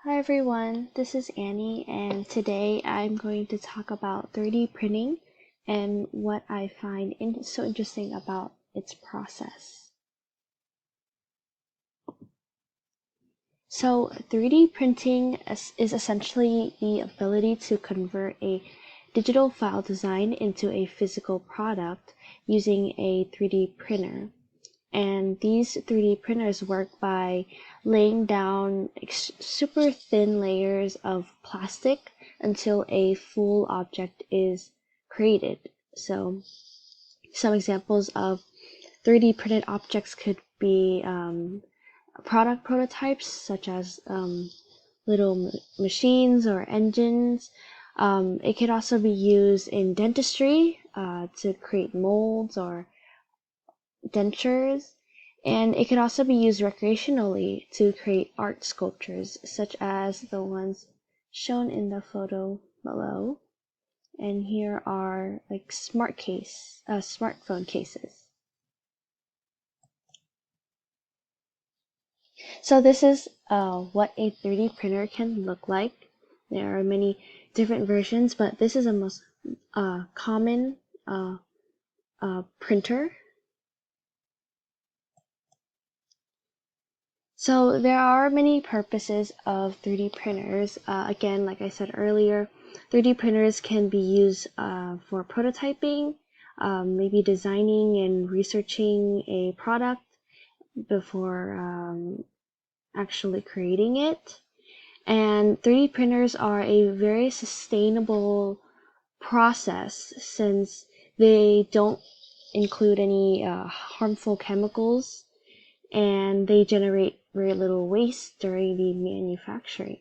Hi everyone, this is Annie, and today I'm going to talk about 3D printing and what I find so interesting about its process. So 3D printing is essentially the ability to convert a digital file design into a physical product using a 3D printer. And these 3D printers work by laying down super thin layers of plastic until a full object is created. So some examples of 3D printed objects could be product prototypes such as little machines or engines. It could also be used in dentistry to create molds or dentures, and it could also be used recreationally to create art sculptures, such as the ones shown in the photo below. And here are like smartphone cases. So this is what a 3D printer can look like. There are many different versions, but this is the most common printer. So there are many purposes of 3D printers. Again, like I said earlier, 3D printers can be used for prototyping, maybe designing and researching a product before actually creating it. And 3D printers are a very sustainable process since they don't include any harmful chemicals, and they generate very little waste during the manufacturing.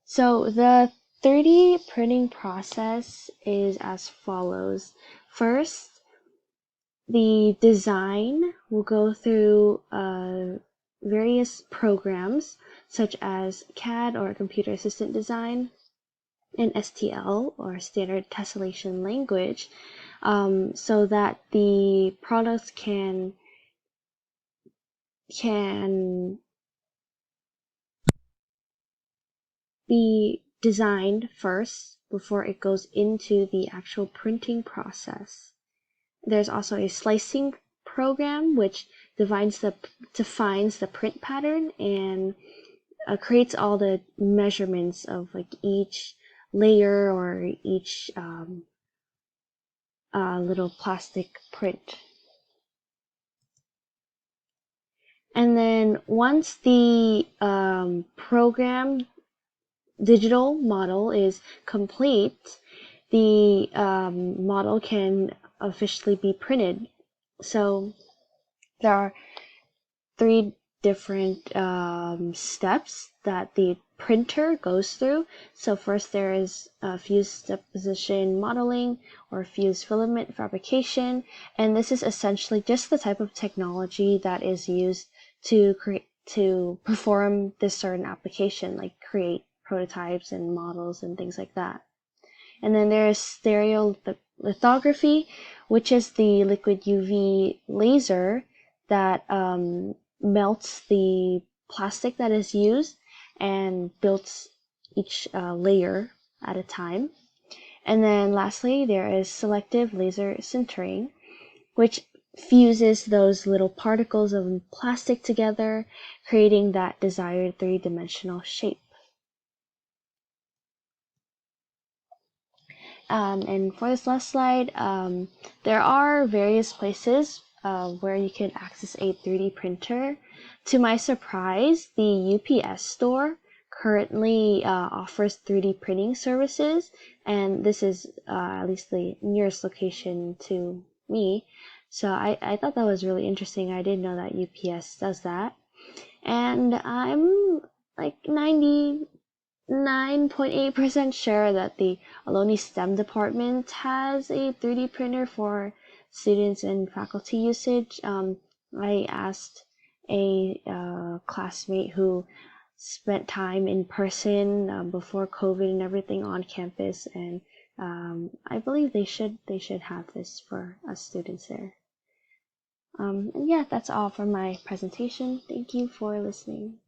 So the 3D printing process is as follows. First, the design will go through various programs such as CAD or computer assistant design and STL or standard tessellation language, so that the products can be designed first before it goes into the actual printing process. There's also a slicing program which defines the print pattern and creates all the measurements of like each layer or each little plastic print. And then once the program digital model is complete, the model can officially be printed. So there are three different steps that the printer goes through. So first there is fused deposition modeling or fused filament fabrication, and this is essentially just the type of technology that is used to perform this certain application, like create prototypes and models and things like that. And then there's stereolithography, which is the liquid UV laser that melts the plastic that is used and builds each layer at a time. And then lastly, there is selective laser sintering, which fuses those little particles of plastic together, creating that desired three-dimensional shape. And for this last slide, there are various places where you can access a 3D printer. To my surprise, the UPS store currently offers 3D printing services, and this is at least the nearest location to me. So I thought that was really interesting. I didn't know that UPS does that. And I'm like 99.8% sure that the Ohlone STEM department has a 3D printer for students and faculty usage. I asked a classmate who spent time in person before COVID and everything on campus, and I believe they should have this for us students there. And yeah, that's all for my presentation. Thank you for listening.